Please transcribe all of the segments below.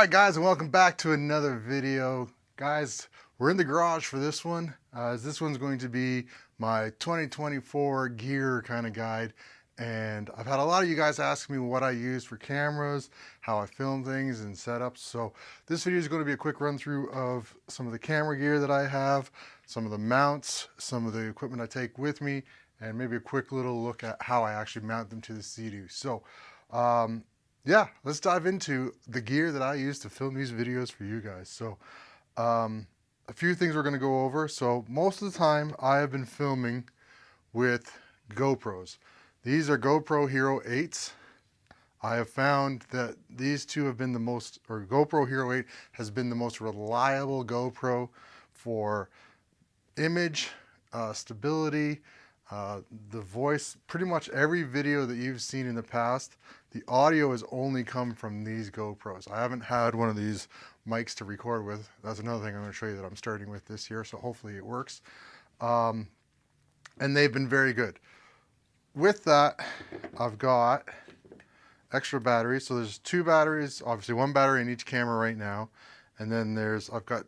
Alright guys, and welcome back to another video. Guys, we're in the garage for this one. This one's going to be my 2024 gear kind of guide. And I've had a lot of you guys ask me what I use for cameras, how I film things and setups. So this video is going to be a quick run through of some of the camera gear that I have, some of the mounts, some of the equipment I take with me, and maybe a quick little look at how I actually mount them to the SeaDoo. So yeah, let's dive into the gear that I use to film these videos for you guys. So a few things we're going to go over. So most of the time I have been filming with GoPros. These are GoPro Hero 8s. I have found that these two have been the most, or GoPro Hero 8 has been the most reliable GoPro for image, stability, the voice. Pretty much every video that you've seen in the past, the audio has only come from these GoPros. I haven't had one of these mics to record with. That's another thing I'm going to show you that I'm starting with this year, so hopefully it works. And they've been very good. With that, I've got extra batteries. So there's two batteries, obviously one battery in each camera right now. And then I've got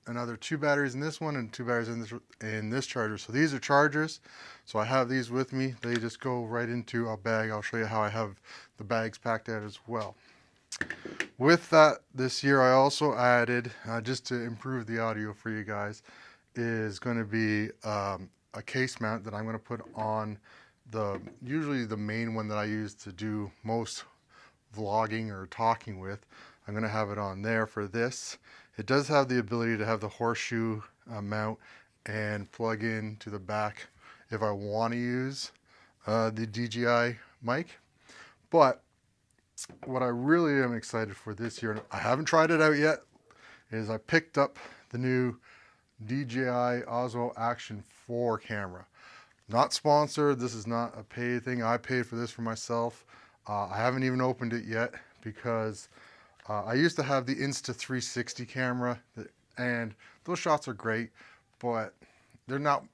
another two batteries in this one and two batteries in this charger. So these are chargers. So I have these with me. They just go right into a bag. I'll show you how I have the bags packed out as well. With that, this year I also added, just to improve the audio for you guys, is going to be a case mount that I'm going to put on usually the main one that I use to do most vlogging or talking with. I'm going to have it on there for this. It does have the ability to have the horseshoe mount and plug in to the back if I want to use the DJI mic. But what I really am excited for this year, and I haven't tried it out yet, is I picked up the new DJI Action 4 camera. Not sponsored. This is not a paid thing. I paid for this for myself. I haven't even opened it yet because I used to have the Insta360 camera, and those shots are great, but they're not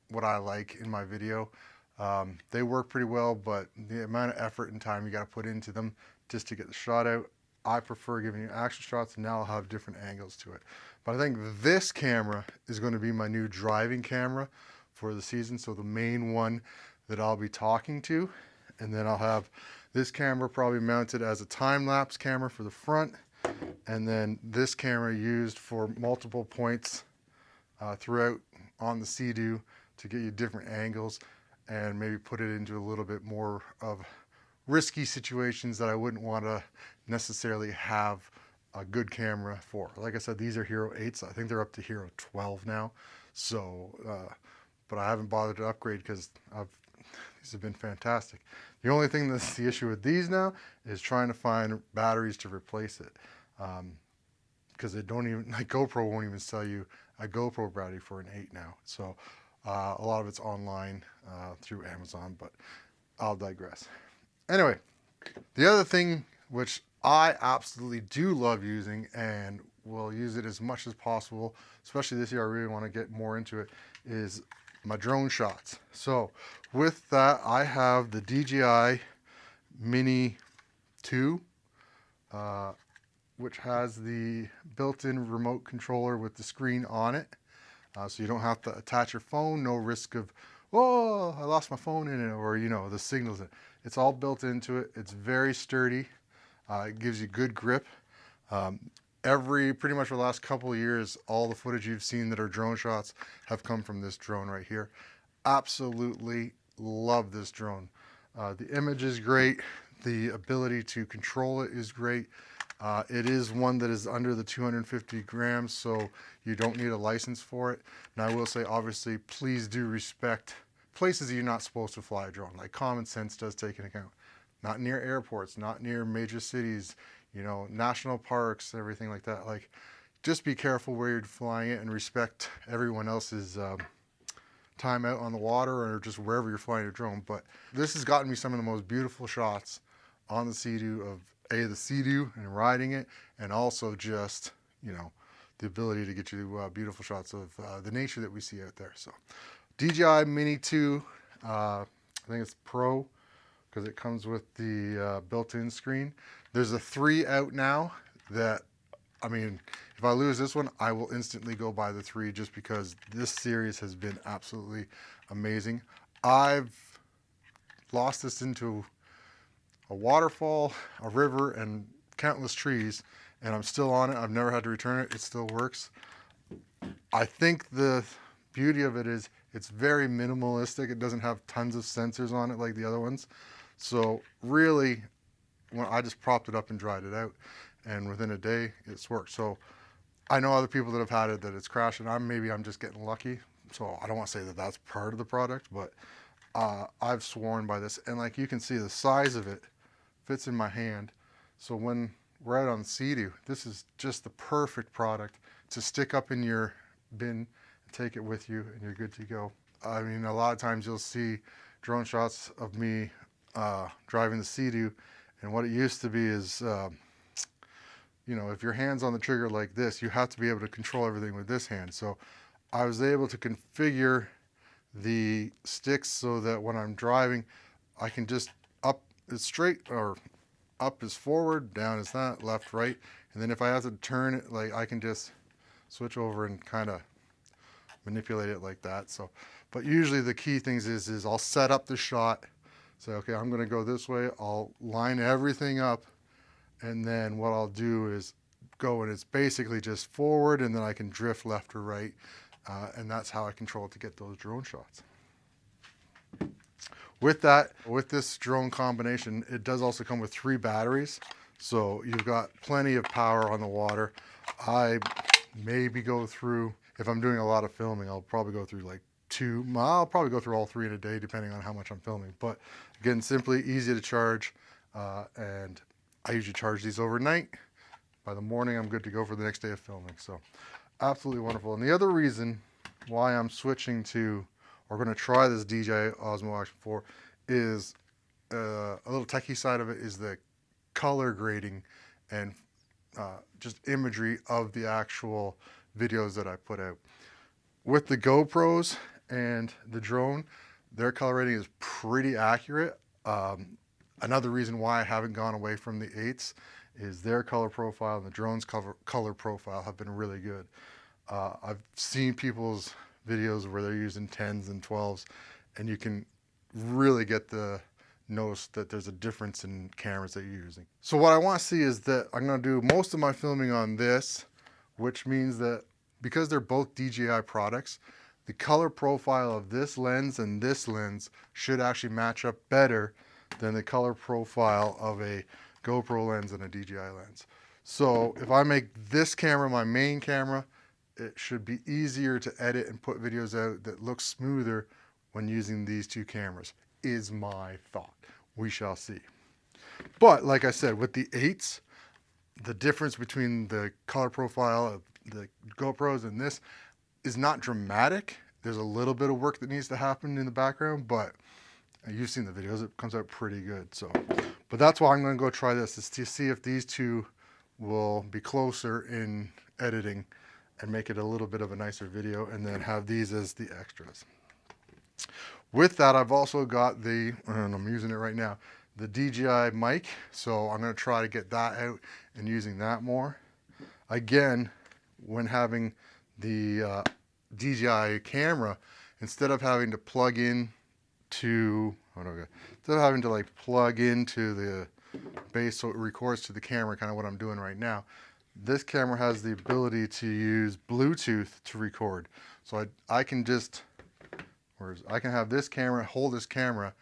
what I like in my video. They work pretty well, but the amount of effort and time you got to put into them just to get the shot out, I prefer giving you action shots, and now I'll have different angles to it. But I think this camera is going to be my new driving camera for the season. So the main one that I'll be talking to, and then I'll have this camera probably mounted as a time-lapse camera for the front, and then this camera used for multiple points throughout on the SeaDoo to get you different angles and maybe put it into a little bit more of risky situations that I wouldn't want to necessarily have a good camera for. Like I said, these are Hero 8s. I think they're up to Hero 12 now. So, but I haven't bothered to upgrade because these have been fantastic. The only thing that's the issue with these now is trying to find batteries to replace it. Because they don't even, like GoPro won't even sell you a GoPro battery for an 8 now. So a lot of it's online through Amazon, but I'll digress. Anyway, the other thing which I absolutely do love using and will use it as much as possible, especially this year I really want to get more into it, is my drone shots. So with that, I have the DJI Mini 2, which has the built-in remote controller with the screen on it. So you don't have to attach your phone, no risk of, oh, I lost my phone in it, or, you know, the signals. It's all built into it. It's very sturdy. It gives you good grip. Pretty much for the last couple of years, all the footage you've seen that are drone shots have come from this drone right here. Absolutely love this drone. The image is great. The ability to control it is great. It is one that is under the 250 grams, so you don't need a license for it. And I will say, obviously, please do respect places that you're not supposed to fly a drone. Like, common sense does take into account. Not near airports, not near major cities, you know, national parks, everything like that. Like, just be careful where you're flying it and respect everyone else's time out on the water or just wherever you're flying your drone. But this has gotten me some of the most beautiful shots on the SeaDoo of the SeaDoo and riding it, and also just, you know, the ability to get you beautiful shots of the nature that we see out there. So DJI Mini 2, I think it's Pro, because it comes with the built-in screen. There's a 3 out now that I mean, if I lose this one, I will instantly go buy the 3 just because this series has been absolutely amazing. I've lost this into a waterfall, a river, and countless trees, and I'm still on it. I've never had to return it. It still works. I think the beauty of it is it's very minimalistic. It doesn't have tons of sensors on it like the other ones. So really, when I just propped it up and dried it out, and within a day it's worked. So I know other people that have had it that it's crashed, and maybe I'm just getting lucky. So I don't want to say that that's part of the product, but I've sworn by this. And like you can see, the size of it fits in my hand. So when we're out on SeaDoo, this is just the perfect product to stick up in your bin, take it with you, and you're good to go. I mean, a lot of times you'll see drone shots of me driving the SeaDoo, and what it used to be is, you know, if your hand's on the trigger like this, you have to be able to control everything with this hand. So I was able to configure the sticks so that when I'm driving, I can just up is straight, or up is forward, down is that, left, right. And then if I have to turn it, like I can just switch over and kind of manipulate it like that. So, but usually the key things is I'll set up the shot. Say, okay, I'm gonna go this way. I'll line everything up. And then what I'll do is go, and it's basically just forward, and then I can drift left or right. And that's how I control it to get those drone shots. With that, with this drone combination, it does also come with 3 batteries. So you've got plenty of power on the water. I maybe go through, if I'm doing a lot of filming, I'll probably go through like 2. I'll probably go through all 3 in a day, depending on how much I'm filming. But again, simply easy to charge, and I usually charge these overnight. By the morning, I'm good to go for the next day of filming. So absolutely wonderful. And the other reason why I'm switching to, or going to try this DJI Osmo Action 4 is a little techie side of it is the color grading and just imagery of the actual videos that I put out. With the GoPros and the drone, their color rating is pretty accurate. Another reason why I haven't gone away from the 8s is their color profile and the drone's color profile have been really good. I've seen people's videos where they're using 10s and 12s, and you can really get the notice that there's a difference in cameras that you're using. So what I want to see is that I'm going to do most of my filming on this, which means that because they're both DJI products, the color profile of this lens and this lens should actually match up better than the color profile of a GoPro lens and a DJI lens. So if I make this camera my main camera, it should be easier to edit and put videos out that look smoother when using these 2 cameras, is my thought. We shall see. But like I said, with the 8s, the difference between the color profile of the GoPros and this is not dramatic. There's a little bit of work that needs to happen in the background, but you've seen the videos, it comes out pretty good. So, but that's why I'm going to go try this, is to see if these 2 will be closer in editing and make it a little bit of a nicer video, and then have these as the extras. With that, I've also got and I'm using it right now, the DJI mic. So I'm going to try to get that out and using that more. Again, when having the DJI camera, instead of having to plug in to, instead of having to like plug into the base so it records to the camera, kind of what I'm doing right now, this camera has the ability to use Bluetooth to record. So I can just, I can have this camera, hold this camera,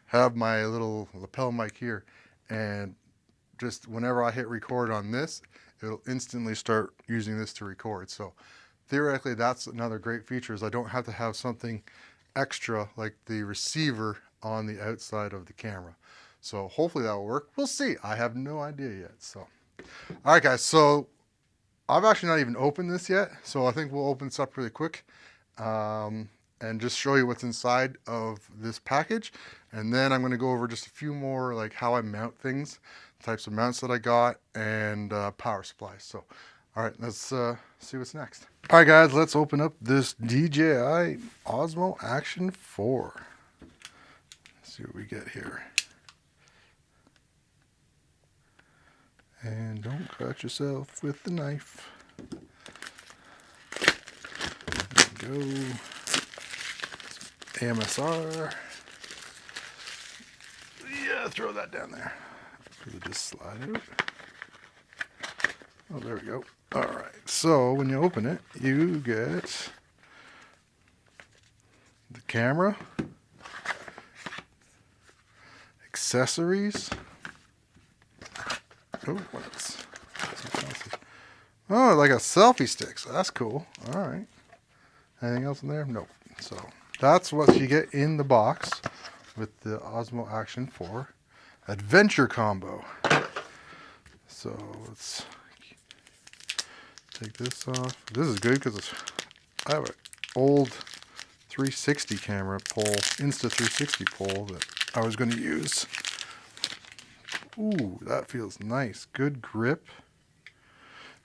have my little lapel mic here, and just whenever I hit record on this, it'll instantly start using this to record. So theoretically, that's another great feature, is I don't have to have something extra like the receiver on the outside of the camera. So hopefully that will work. We'll see. I have no idea yet. So, all right, guys. So I've actually not even opened this yet. So I think we'll open this up really quick and just show you what's inside of this package. And then I'm going to go over just a few more, like how I mount things, types of mounts that I got, and power supplies. So, all right, let's see what's next. All right, guys, let's open up this DJI Osmo Action 4. Let's see what we get here. And don't cut yourself with the knife. There we go. AMSR. Yeah, throw that down there. Does it just slide out? Oh, there we go. All right, so when you open it, you get the camera, accessories. Oh, what else? Oh, like a selfie stick, so that's cool. All right. Anything else in there? Nope. So that's what you get in the box with the Osmo Action 4 Adventure Combo. So let's take this off. This is good because I have an old 360 camera pole, Insta 360 pole that I was going to use. Ooh, that feels nice. Good grip.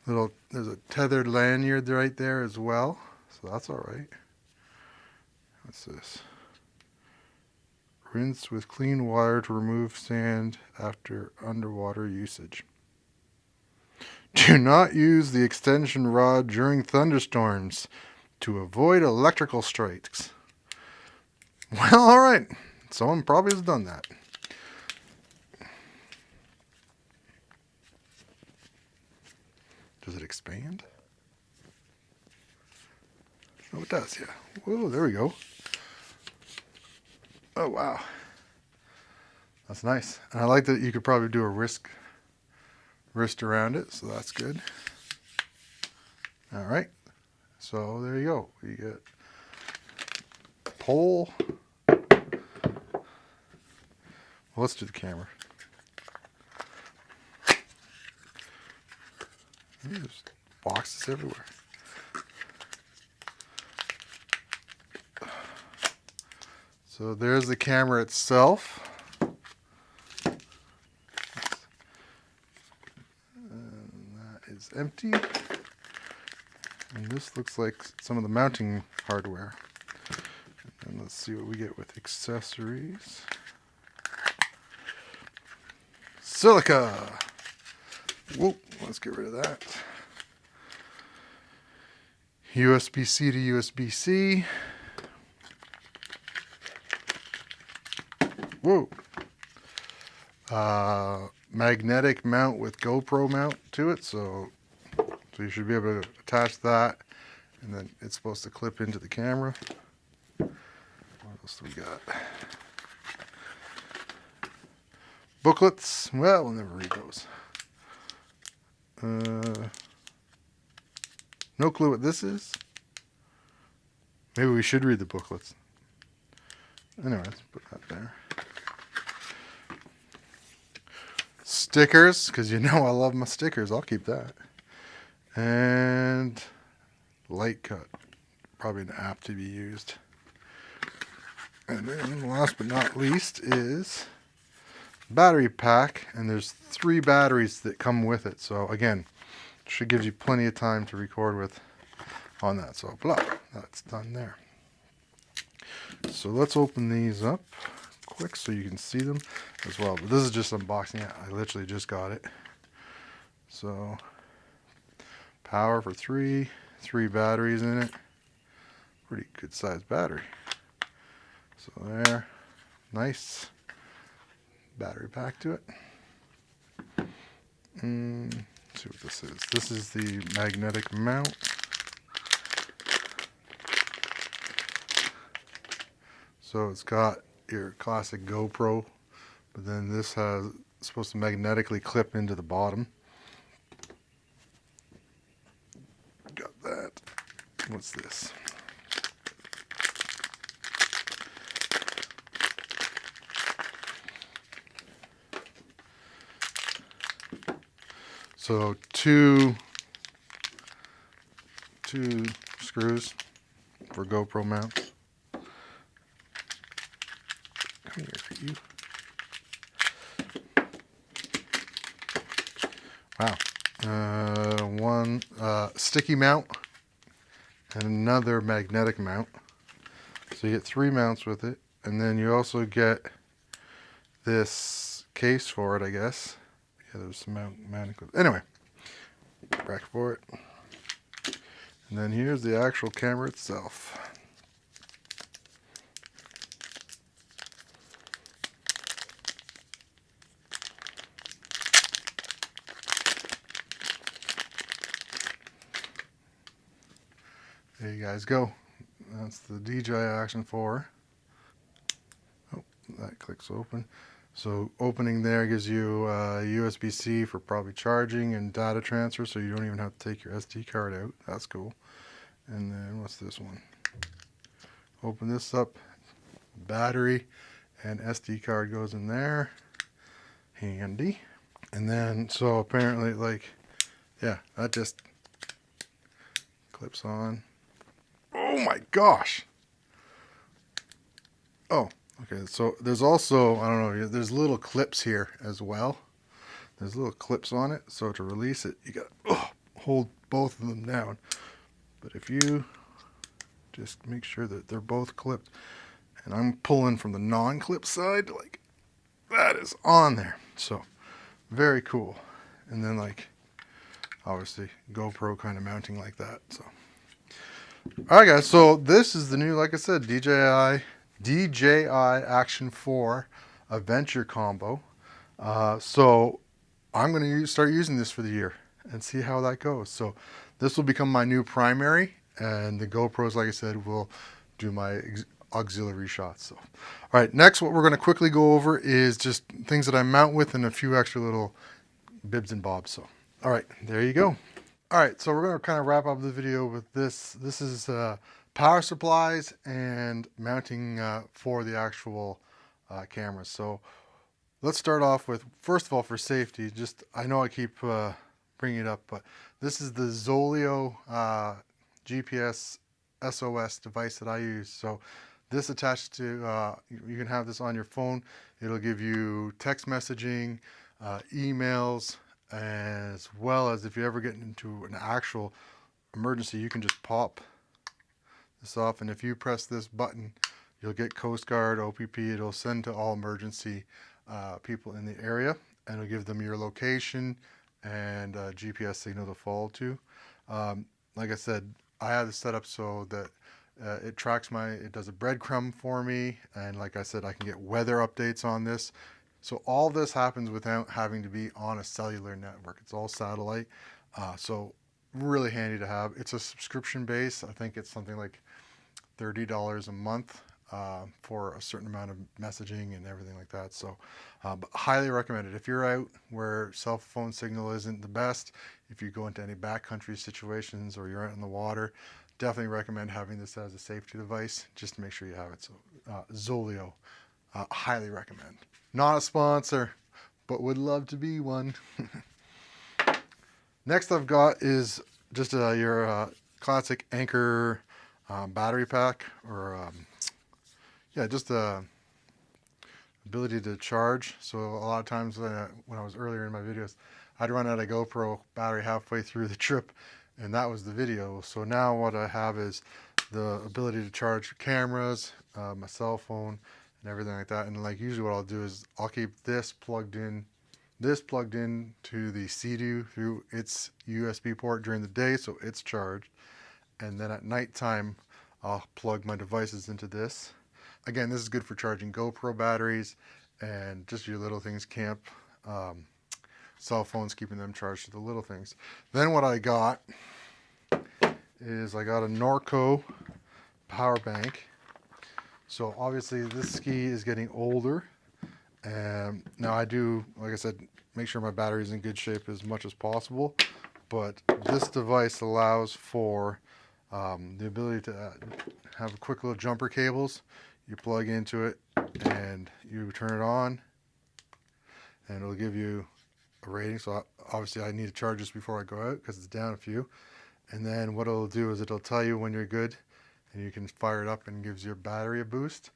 There's a tethered lanyard right there as well, so that's all right. What's this? Rinse with clean water to remove sand after underwater usage. Do not use the extension rod during thunderstorms to avoid electrical strikes. Well, all right. Someone probably has done that. Does it expand? Oh, it does, yeah. Whoa, there we go. Oh, wow. That's nice. And I like that you could probably do a wrist around it, so that's good. All right. So there you go. You get pole. Well, let's do the camera. There's boxes everywhere. So there's the camera itself. And that is empty. And this looks like some of the mounting hardware. And let's see what we get with accessories. Silica. Whoa, let's get rid of that. USB-C to USB-C. Whoa. Magnetic mount with GoPro mount to it, so you should be able to attach that, and then it's supposed to clip into the camera. What else do we got? Booklets. Well, we'll never read those. No clue what this is. Maybe we should read the booklets. Anyways, put that there. Stickers, because you know I love my stickers. I'll keep that. And light cut. Probably an app to be used. And then last but not least is battery pack, and there's 3 batteries that come with it, so again, should give you plenty of time to record with on that. So blah, that's done there. So let's open these up quick so you can see them as well, but this is just unboxing it. I literally just got it. So power for 3 batteries in it. Pretty good sized battery. So there, nice battery pack to it. Let's see what this is. This is the magnetic mount. So it's got your classic GoPro, but then this has supposed to magnetically clip into the bottom. Got that. What's this? So two screws for GoPro mounts. Come here, you. Wow. One sticky mount and another magnetic mount. So you get 3 mounts with it, and then you also get this case for it, I guess. Yeah, there's some mounting clips. Anyway, back for it. And then here's the actual camera itself. There you guys go. That's the DJI Action 4. Oh, that clicks open. So opening there gives you USB-C for probably charging and data transfer, so you don't even have to take your SD card out. That's cool. And then what's this one? Open this up. Battery and SD card goes in there. Handy. And then, so apparently, like, yeah, that just clips on. Oh my gosh! Oh, okay, so there's also, I don't know, there's little clips here as well. There's little clips on it, so to release it, you gotta hold both of them down. But if you just make sure that they're both clipped, and I'm pulling from the non-clip side, like, that is on there. So, very cool. And then, like, obviously, GoPro kind of mounting like that, so. Alright guys, so this is the new, like I said, DJI Action 4 Adventure Combo. So I'm going to start using this for the year and see how that goes. So this will become my new primary, and the GoPros, like I said, will do my auxiliary shots. So, all right, next what we're going to quickly go over is just things that I mount with and a few extra little bibs and bobs. So, all right, there you go. All right, so we're going to kind of wrap up the video with this. This is power supplies and mounting for the actual cameras. So let's start off with, first of all, for safety, just, I know I keep bringing it up, but this is the Zoleo GPS SOS device that I use. So this attached to, you can have this on your phone. It'll give you text messaging, emails, as well as if you ever get into an actual emergency, you can just pop this off, and if you press this button, you'll get Coast Guard, OPP. It'll send to all emergency people in the area, and it'll give them your location and GPS signal to follow to. Like I said, I have this set up so that it tracks it does a breadcrumb for me, and like I said, I can get weather updates on this. So all this happens without having to be on a cellular network. It's all satellite. So really handy to have. It's a subscription base. I think it's something like $30 a month for a certain amount of messaging and everything like that. So but highly recommended. If you're out where cell phone signal isn't the best, if you go into any backcountry situations or you're out in the water, definitely recommend having this as a safety device just to make sure you have it. So Zoleo, highly recommend. Not a sponsor, but would love to be one. Next I've got is just your classic Anchor battery pack, or yeah, just the ability to charge. So a lot of times when I was earlier in my videos, I'd run out of GoPro battery halfway through the trip, and that was the video. So now what I have is the ability to charge cameras, my cell phone, and everything like that. And like usually what I'll do is I'll keep this plugged in to the SeaDoo through its USB port during the day, so it's charged. And then at nighttime, I'll plug my devices into this. Again, this is good for charging GoPro batteries and just your little things, camp, cell phones, keeping them charged to the little things. Then what I got is I got a Norco power bank. So obviously this ski is getting older, and now I do, like I said, make sure my battery is in good shape as much as possible, but this device allows for the ability to have quick little jumper cables. You plug into it and you turn it on, and it'll give you a rating. So obviously I need to charge this before I go out because it's down a few, and then what it'll do is it'll tell you when you're good, and you can fire it up and gives your battery a boost.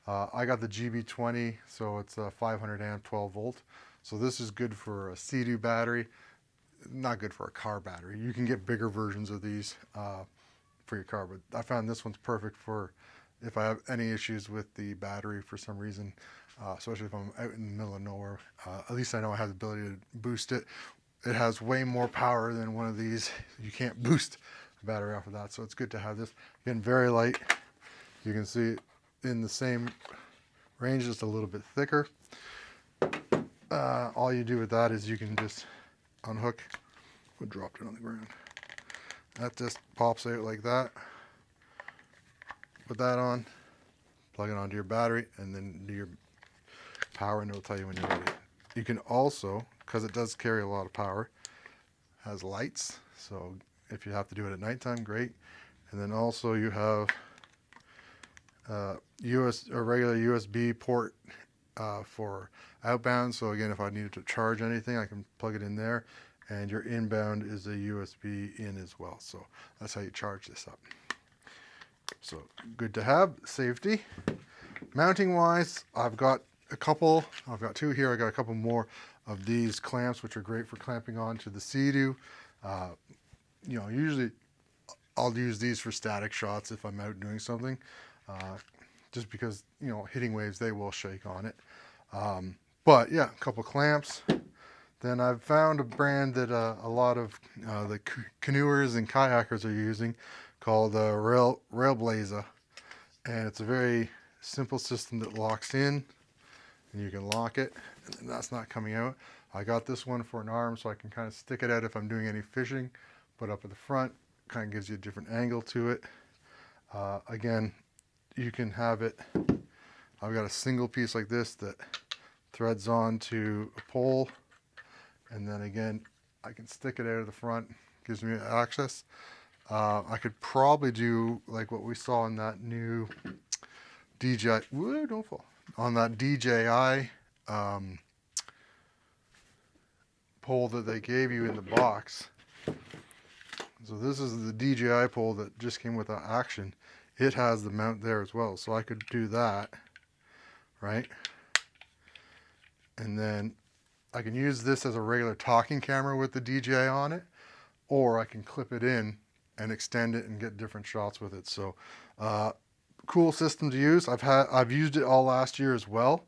I got the GB20, so it's a 500 amp 12 volt. So this is good for a SeaDoo battery, not good for a car battery. You can get bigger versions of these for your car, but I found this one's perfect for if I have any issues with the battery for some reason. especially if I'm out in the middle of nowhere. At least I know I have the ability to boost it. It has way more power than one of these. You can't boost a battery off of that, so it's good to have this. Again, very light. You can see it in the same range, just a little bit thicker. All you do with that is you can just unhook. I dropped it on the ground. That just pops out like that. Put that on, plug it onto your battery, and then do your power, and it'll tell you when you're ready. You can also, because it does carry a lot of power, has lights. So if you have to do it at nighttime, great. And then also you have a regular USB port for outbound. So again, if I needed to charge anything, I can plug it in there. And your inbound is a USB in as well. So that's how you charge this up. So good to have. Safety. Mounting wise, I've got a couple. I've got two here. I got a couple more of these clamps, which are great for clamping onto the SeaDoo. You know, usually I'll use these for static shots if I'm out doing something, just because, you know, hitting waves, they will shake on it. But yeah, a couple clamps. Then I've found a brand that a lot of the canoers and kayakers are using, called Railblazer, and it's a very simple system that locks in, and you can lock it, and that's not coming out. I got this one for an arm, so I can kind of stick it out if I'm doing any fishing, but up at the front, kind of gives you a different angle to it. Again, you can have it, I've got a single piece like this that threads onto a pole, and then again, I can stick it out of the front, gives me access. I could probably do like what we saw in that new DJI, whoa, don't fall, on that DJI pole that they gave you in the box. So this is the DJI pole that just came with the Action. It has the mount there as well, so I could do that, right? And then I can use this as a regular talking camera with the DJI on it, or I can clip it in and extend it and get different shots with it. So cool system to use. I've used it all last year as well,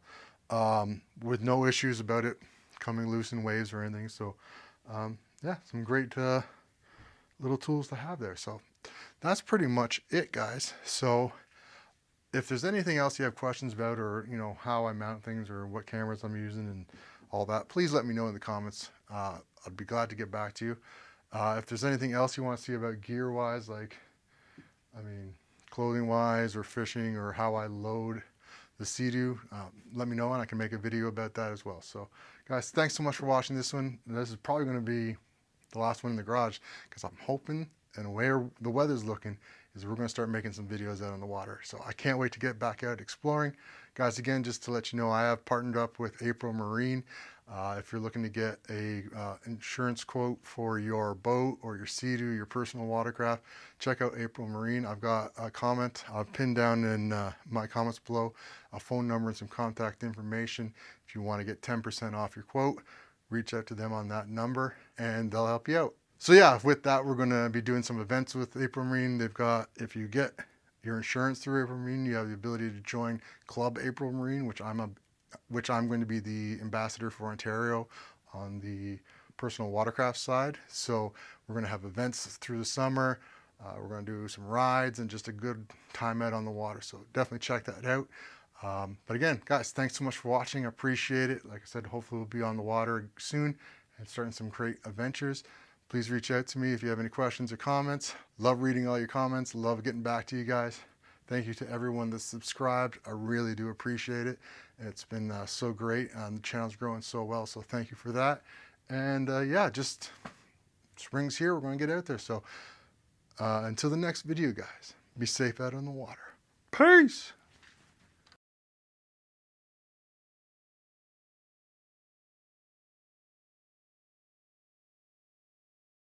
with no issues about it coming loose in waves or anything. So yeah, some great little tools to have there. So that's pretty much it, guys. So if there's anything else you have questions about, or you know, how I mount things or what cameras I'm using and all that, please let me know in the comments. I'd be glad to get back to you. If there's anything else you want to see about gear wise, like, I mean, clothing wise or fishing, or how I load the SeaDoo, let me know and I can make a video about that as well. So guys, thanks so much for watching this one. This is probably going to be the last one in the garage, because I'm hoping, and where the weather's looking, is we're going to start making some videos out on the water. So I can't wait to get back out exploring. Guys, again, just to let you know, I have partnered up with April Marine. If you're looking to get a insurance quote for your boat or your SeaDoo, your personal watercraft, check out April Marine. I've got a comment I've pinned down in my comments below, a phone number and some contact information. If you want to get 10% off your quote, reach out to them on that number and they'll help you out. So yeah, with that, we're going to be doing some events with April Marine. They've got, if you get your insurance through April Marine, you have the ability to join Club April Marine, which I'm going to be the ambassador for Ontario on the personal watercraft side. So we're going to have events through the summer. We're going to do some rides and just a good time out on the water. So definitely check that out. But again, guys, thanks so much for watching. I appreciate it. Like I said, hopefully we'll be on the water soon and starting some great adventures. Please reach out to me if you have any questions or comments. Love reading all your comments. Love getting back to you guys. Thank you to everyone that's subscribed. I really do appreciate it. It's been so great. The channel's growing so well, so thank you for that. And yeah, just spring's here. We're going to get out there. So until the next video, guys, be safe out on the water. Peace!